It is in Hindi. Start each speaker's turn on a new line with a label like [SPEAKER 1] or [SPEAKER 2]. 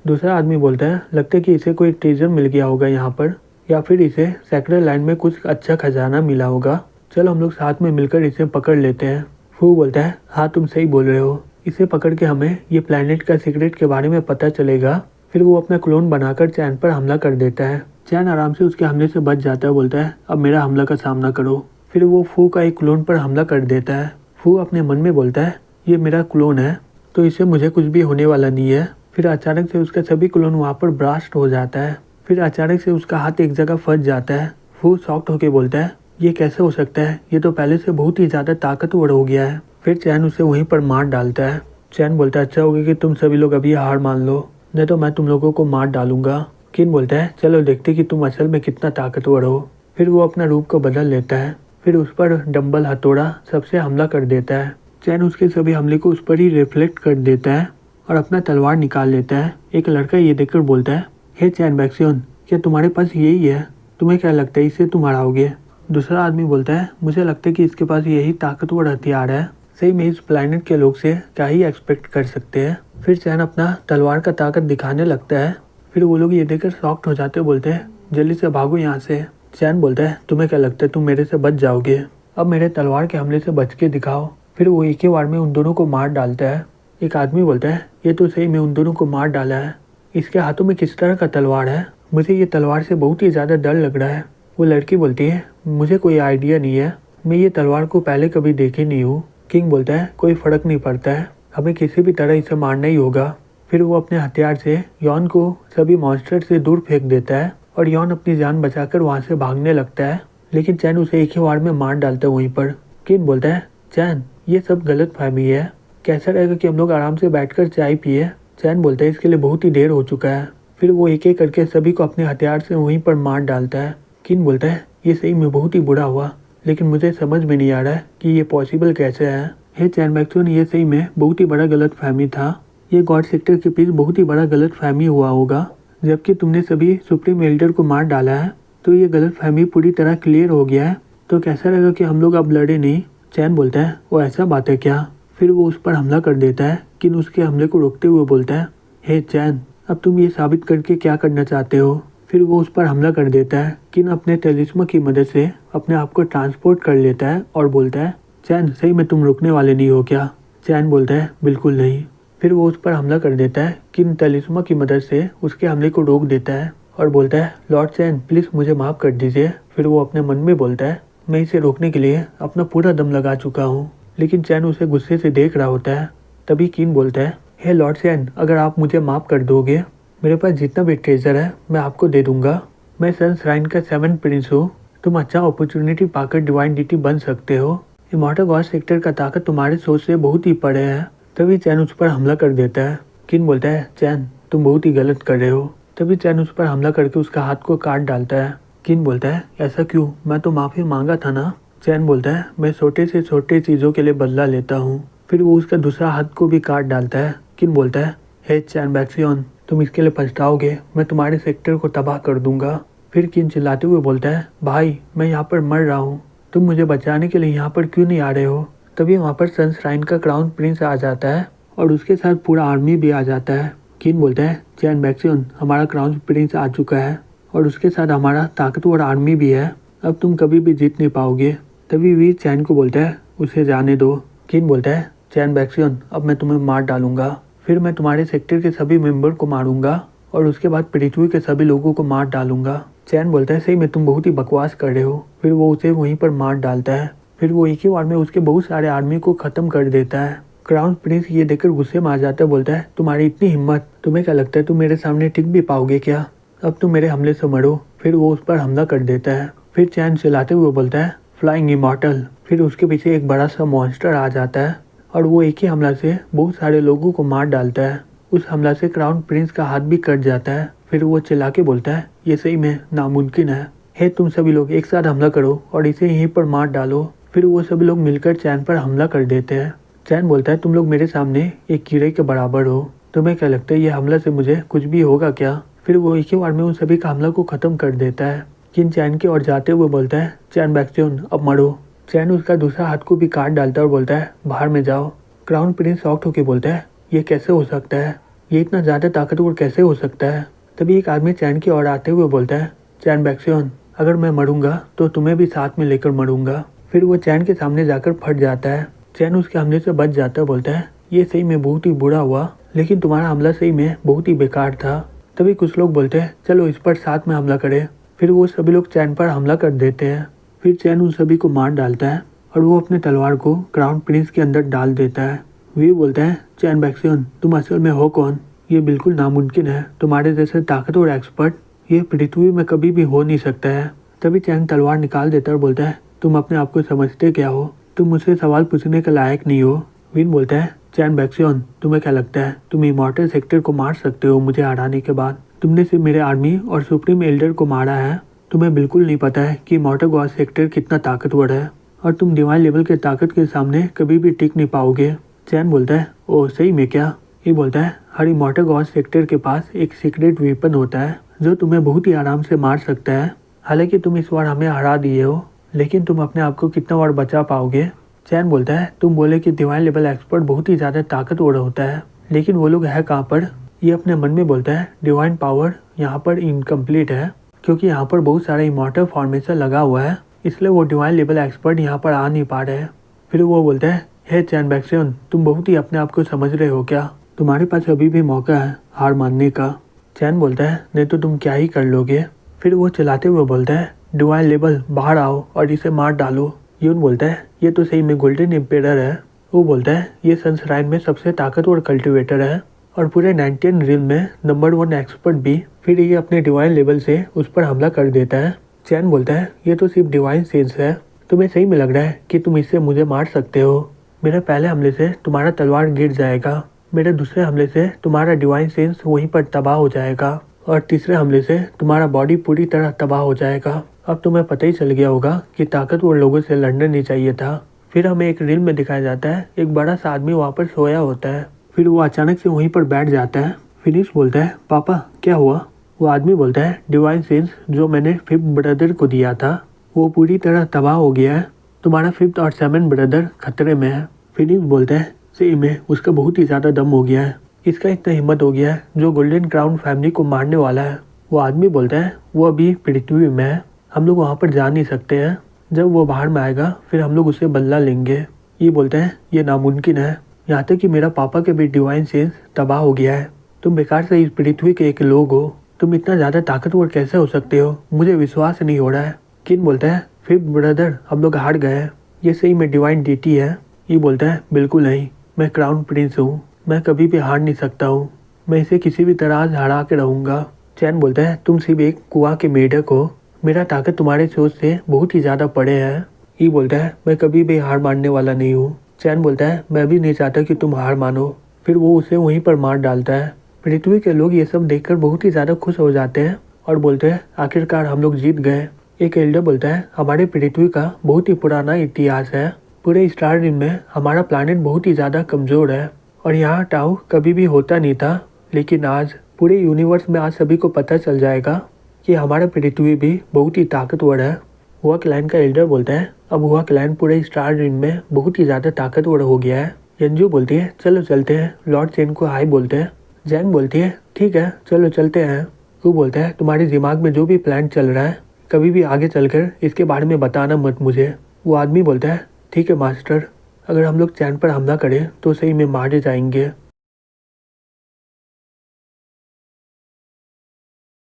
[SPEAKER 1] दूसरा आदमी बोलता है लगता है कि इसे कोई ट्रेजर मिल गया होगा यहाँ पर, या फिर इसे सेक्रेट लैंड में कुछ अच्छा खजाना मिला होगा। चलो हम लोग साथ में मिलकर इसे पकड़ लेते हैं। फू बोलता है हाँ तुम सही बोल रहे हो, इसे पकड़ के हमें ये प्लेनेट का सीक्रेट के बारे में पता चलेगा। फिर वो अपना क्लोन बनाकर चैन पर हमला कर देता है। चैन आराम से उसके हमले से बच जाता है, बोलता है अब मेरा हमला का सामना करो। फिर वो फू का एक क्लोन पर हमला कर देता है। फू अपने मन में बोलता है ये मेरा क्लोन है तो इससे मुझे कुछ भी होने वाला नहीं है। फिर अचानक से उसका सभी क्लोन वहाँ पर ब्लास्ट हो जाता है। फिर अचानक से उसका हाथ एक जगह फंस जाता है। फू शॉक्ड होकर बोलता है ये कैसे हो सकता है, ये तो पहले से बहुत ही ज़्यादा ताकतवर हो गया है। फिर चैन उसे वहीं पर मार डालता है। चैन बोलता है अच्छा होगा कि तुम सभी लोग अभी हार मान लो, नहीं तो मैं तुम लोगों को मार डालूंगा। किन बोलता है चलो देखते कि तुम असल में कितना ताकतवर हो। फिर वो अपना रूप को बदल लेता है। फिर उस पर डंबल हथौड़ा सबसे हमला कर देता है। चैन उसके सभी हमले को उस पर ही रिफ्लेक्ट कर देता है और अपना तलवार निकाल लेता है। एक लड़का ये देखकर बोलता है हे चैन बैक्सियन, क्या तुम्हारे पास यही है? तुम्हें क्या लगता है इससे तुम हराओगे? दूसरा आदमी बोलता है मुझे लगता है कि इसके पास यही ताकतवर हथियार है, सही में इस प्लैनेट के लोग से क्या ही एक्सपेक्ट कर सकते हैं। फिर चैन अपना तलवार का ताकत दिखाने लगता है। फिर वो लोग ये देखकर शॉक्ड हो जाते, बोलते हैं जल्दी से भागो यहाँ से। चैन बोलता है तुम्हें क्या लगता है तुम मेरे से बच जाओगे? अब मेरे तलवार के हमले से बच के दिखाओ। फिर वो एक ही बार में उन दोनों को मार डालता है। एक आदमी बोलता है ये तो सही में उन दोनों को मार डाला है, इसके हाथों में किस तरह का तलवार है? मुझे ये तलवार से बहुत ही ज़्यादा डर लग रहा है। वो लड़की बोलती है मुझे कोई आइडिया नहीं है, मैं ये तलवार को पहले कभी देखे नहीं हूँ। किंग बोलता है कोई फ़र्क नहीं पड़ता है, हमें किसी भी तरह इसे मारना ही होगा। फिर वो अपने हथियार से यॉन को सभी मॉन्स्टर से दूर फेंक देता है और यॉन अपनी जान बचाकर वहाँ से भागने लगता है, लेकिन चैन उसे एक ही बार में मार डालता है वहीं पर। किंग बोलता है चैन ये सब गलत फहमी है, कैसा रहेगा कि हम लोग आराम से बैठकर चाय पिए? चैन बोलता है इसके लिए बहुत ही देर हो चुका है। फिर वो एक एक करके सभी को अपने हथियार से वहीं पर मार डालता है। किन बोलता है ये सही में बहुत ही बुरा हुआ, लेकिन मुझे समझ में नहीं आ रहा है कि ये पॉसिबल कैसे है। हे चैन बैक्सियन, ये सही में बहुत ही बड़ा गलत फहमी था, ये गॉड सेक्टर के पीछे बहुत ही बड़ा गलत फहमी हुआ होगा। जबकि तुमने सभी सुप्रीम एल्डर को मार डाला है तो ये गलत फहमी पूरी तरह क्लियर हो गया है, तो कैसा रहेगा कि हम लोग अब लड़े नहीं? चैन बोलता है वो ऐसा बात है क्या? फिर वो उस पर हमला कर देता है। किन उसके हमले को रोकते हुए बोलता है हे चैन, अब तुम ये साबित करके क्या करना चाहते हो? फिर वो उस पर हमला कर देता है। किन अपने टेलिस्मा की मदद से अपने आप को ट्रांसपोर्ट कर लेता है और बोलता है चैन सही में तुम रुकने वाले नहीं हो क्या? चैन बोलता है बिल्कुल नहीं। फिर वो उस पर हमला कर देता है। किन टेलिस्मा की मदद से उसके हमले को रोक देता है और बोलता है लॉर्ड चैन प्लीज़ मुझे माफ़ कर दीजिए। फिर वो अपने मन में बोलता है मैं इसे रोकने के लिए अपना पूरा दम लगा चुका हूँ, लेकिन चैन उसे गुस्से से देख रहा होता है। तभी किन बोलता है हे लॉर्ड चैन, अगर आप मुझे माफ़ कर दोगे मेरे पास जितना भी ट्रेजर है मैं आपको दे दूंगा। मैं सन श्राइन का 7th प्रिंस हूँ, तुम अच्छा अपॉर्चुनिटी पाकर डिवाइन डिटी बन सकते हो। इमॉर्टल गॉड सेक्टर का ताकत तुम्हारे सोच से बहुत ही परे है। तभी चैन उस पर हमला कर देता है। किन बोलता है चैन तुम बहुत ही गलत कर रहे हो। तभी चैन उस पर हमला करके उसका हाथ को काट डालता है। किन बोलता है ऐसा क्यों, मैं तो माफ़ी मांगा था ना। चैन बोलता है मैं छोटे से छोटे चीज़ों के लिए बदला लेता हूँ। फिर वो उसका दूसरा हाथ को भी काट डालता है। किन बोलता है हे चैन बैक्सियन, तुम इसके लिए पछताओगे, मैं तुम्हारे सेक्टर को तबाह कर दूंगा। फिर किन चिल्लाते हुए बोलता है भाई मैं यहाँ पर मर रहा हूँ, तुम मुझे बचाने के लिए यहाँ पर क्यों नहीं आ रहे हो? तभी वहाँ पर सन श्राइन का क्राउन प्रिंस आ जाता है और उसके साथ पूरा आर्मी भी आ जाता है। किन बोलता है चैन बैक्सियन, हमारा क्राउन प्रिंस आ चुका है और उसके साथ हमारा ताकतवर आर्मी भी है, अब तुम कभी भी जीत नहीं पाओगे। तभी वी चैन को बोलता है उसे जाने दो। किन बोलता है चैन बैक्सियन, अब मैं तुम्हें मार डालूंगा, फिर मैं तुम्हारे सेक्टर के सभी मेंबर को मारूंगा और उसके बाद पृथ्वी के सभी लोगों को मार डालूंगा। चैन बोलता है सही में तुम बहुत ही बकवास कर रहे हो। फिर वो उसे वहीं पर मार डालता है। फिर वो एक ही बार में उसके बहुत सारे आर्मी को खत्म कर देता है। क्राउन प्रिंस ये देखकर गुस्से में आ जाता है, बोलता है तुम्हारी इतनी हिम्मत, तुम्हें क्या लगता है तुम मेरे सामने टिक भी पाओगे क्या? अब तुम मेरे हमले से मरो। फिर वो उस पर हमला कर देता है। फिर चैन चिल्लाते हुए बोलता है फ्लाइंग इमॉर्टल। फिर उसके पीछे एक बड़ा सा मॉन्स्टर आ जाता है और वो एक ही हमला से बहुत सारे लोगों को मार डालता है। उस हमला से क्राउन प्रिंस का हाथ भी कट जाता है। फिर वो चिल्ला के बोलता है ये सही में नामुमकिन है, हे तुम सभी लोग एक साथ हमला करो और इसे यहीं पर मार डालो। फिर वो सभी लोग मिलकर चैन पर हमला कर देते हैं। चैन बोलता है तुम लोग मेरे सामने एक कीड़े के बराबर हो, तुम्हें क्या लगता है ये हमला से मुझे कुछ भी होगा क्या? फिर वो एक ही बार में उन सभी का हमला को खत्म कर देता है। किन चैन की ओर जाते हुए बोलता है चैन बैक्सियन अब मरो। चैन उसका दूसरा हाथ को भी काट डालता है और बोलता है बाहर में जाओ। क्राउन प्रिंस शॉक्ड होकर बोलता है ये कैसे हो सकता है? ये इतना ज़्यादा ताकतवर कैसे हो सकता है। तभी एक आदमी चैन की ओर आते हुए बोलता है, चैन बैक्सियन, अगर मैं मरूंगा तो तुम्हें भी साथ में लेकर मरूंगा। फिर वो चैन के सामने जाकर फट जाता है। चैन उसके हमले से बच जाता है, बोलता है, ये सही में बहुत ही बुरा हुआ, लेकिन तुम्हारा हमला सही में बहुत ही बेकार था। तभी कुछ लोग बोलते हैं, चलो इस पर साथ में हमला करें। फिर वो सभी लोग चैन पर हमला कर देते हैं। फिर चैन उन सभी को मार डालता है और वो अपने तलवार को क्राउन प्रिंस के अंदर डाल देता है। वे बोलता है, चैन बैक्सियन, तुम असल में हो कौन? ये बिल्कुल नामुमकिन है, तुम्हारे जैसे ताकतवर एक्सपर्ट ये पृथ्वी में कभी भी हो नहीं सकता है। तभी चैन तलवार निकाल देता है और बोलता है, तुम अपने आप को समझते क्या हो? तुम मुझसे सवाल पूछने के लायक नहीं हो। विन बोलता है, चैन बैक्सियन, तुम्हें क्या लगता है तुम इमॉर्टल सेक्टर को मार सकते हो मुझे हराने के बाद? तुमने सिर्फ मेरे आर्मी और सुप्रीम एल्डर को मारा है। तुम्हें बिल्कुल नहीं पता है कि इमॉर्टल गॉड सेक्टर कितना ताकतवर है और तुम डिवाइन लेवल के ताकत के सामने कभी भी टिक नहीं पाओगे। चैन बोलता है, ओह सही में क्या? ये बोलता है, हर इमॉर्टल गॉड सेक्टर के पास एक सीक्रेट वेपन होता है जो तुम्हें बहुत ही आराम से मार सकता है। हालांकि तुम इस बार हमें हरा दिए हो, लेकिन तुम अपने आप को कितना बार बचा पाओगे? चैन बोलता है, तुम बोले कि डिवाइन लेवल एक्सपर्ट बहुत ही ज़्यादा ताकतवर होता है, लेकिन वो लोग है कहाँ पर? ये अपने मन में बोलता है, डिवाइन पावर यहाँ पर इनकम्प्लीट है, क्योंकि यहाँ पर बहुत सारा इमॉर्टल फॉर्मेशन लगा हुआ है, इसलिए वो डिवाइन लेवल एक्सपर्ट यहाँ पर आ नहीं पा रहे हैं। फिर वो बोलता है, हे चैन बैक्सियन, तुम बहुत ही अपने आप को समझ रहे हो क्या? तुम्हारे पास अभी भी मौका है हार मानने का। चैन बोलता है, नहीं तो तुम क्या ही कर लोगे? फिर वो चलाते हुए बोलता है, डिवाइन लेवल बाहर आओ और इसे मार डालो। यून बोलता है, ये तो सही में गोल्डन एम्पेरर है। वो बोलता है, ये सनशाइन में सबसे ताकतवर कल्टिवेटर है और पूरे 19 रिल में नंबर 1 एक्सपर्ट भी। फिर ये अपने डिवाइन लेवल से उस पर हमला कर देता है। चैन बोलता है, ये तो सिर्फ डिवाइन सेंस है, तुम्हें सही में लग रहा है कि तुम इससे मुझे मार सकते हो? मेरे पहले हमले से तुम्हारा तलवार गिर जाएगा, मेरे दूसरे हमले से तुम्हारा डिवाइन सेंस वहीं पर तबाह हो जाएगा और तीसरे हमले से तुम्हारा बॉडी पूरी तरह तबाह हो जाएगा। अब तुम्हें पता ही चल गया होगा कि ताकतवर लोगों से लड़ना नहीं चाहिए था। फिर हमें एक रील में दिखाया जाता है, एक बड़ा सा आदमी वहाँ पर सोया होता है। फिर वो अचानक से वहीं पर बैठ जाता है। फिनिक्स बोलता है, पापा क्या हुआ? वो आदमी बोलता है, डिवाइन सेंस जो मैंने 5th ब्रदर को दिया था वो पूरी तरह तबाह हो गया है, तुम्हारा 5th और 7th ब्रदर खतरे में है। फिनिक्स बोलता है, सही में उसका बहुत ही ज़्यादा दम हो गया है, इसका इतना हिम्मत हो गया है जो गोल्डन क्राउन फैमिली को मारने वाला है। वो आदमी बोलता है, वो अभी पृथ्वी में है, हम लोग वहाँ पर जा नहीं सकते हैं, जब वो बाहर में आएगा फिर हम लोग उससे बदला लेंगे। ये बोलते हैं, ये नामुमकिन है, यहाँ तक कि मेरा पापा के भी डिवाइन सेंस तबाह हो गया है, तुम बेकार से इस पृथ्वी के एक लोग हो, तुम इतना ज़्यादा ताकतवर कैसे हो सकते हो? मुझे विश्वास नहीं हो रहा है। किन बोलता है, 5th ब्रदर हम लोग हार गए हैं, ये सही में डिवाइन डीटी है। ये बोलता है, बिल्कुल नहीं, मैं क्राउन प्रिंस हूँ, मैं कभी भी हार नहीं सकता हूँ, मैं इसे किसी भी तरह हरा के रहूँगा। चैन बोलता है, तुम सिर्फ एक कुआं के मेढक हो, मेरा ताकत तुम्हारे सोच से बहुत ही ज़्यादा पड़े है। ये बोलता है, मैं कभी भी हार मानने वाला नहीं हूँ। चैन बोलता है, मैं भी नहीं चाहता कि तुम हार मानो। फिर वो उसे वहीं पर मार डालता है। पृथ्वी के लोग ये सब देखकर बहुत ही ज़्यादा खुश हो जाते हैं और बोलते हैं, आखिरकार हम लोग जीत गए। एक एल्डर बोलता है, हमारे पृथ्वी का बहुत ही पुराना इतिहास है, पूरे स्टार रिम में हमारा प्लानिट बहुत ही ज़्यादा कमज़ोर है और यहाँ टाउ कभी भी होता नहीं था, लेकिन आज पूरे यूनिवर्स में आज सभी को पता चल जाएगा कि हमारा पृथ्वी भी बहुत ही ताकतवर है। हुआ क्लैन का एल्डर बोलता है, अब हुआ क्लैन पूरे स्टार रिम में बहुत ही ज़्यादा ताकतवर हो गया है। यंजू बोलती है, चलो चलते हैं। लॉर्ड चेन को हाई बोलते हैं। जैंग बोलती है, ठीक है चलो चलते हैं। वो बोलता है, तुम्हारे दिमाग में जो भी प्लान चल रहा है कभी भी आगे चलकर इसके बारे में बताना मत मुझे। वो आदमी बोलता है, ठीक है मास्टर, अगर हम लोग चैन पर हमला करें तो सही में मारे जाएंगे।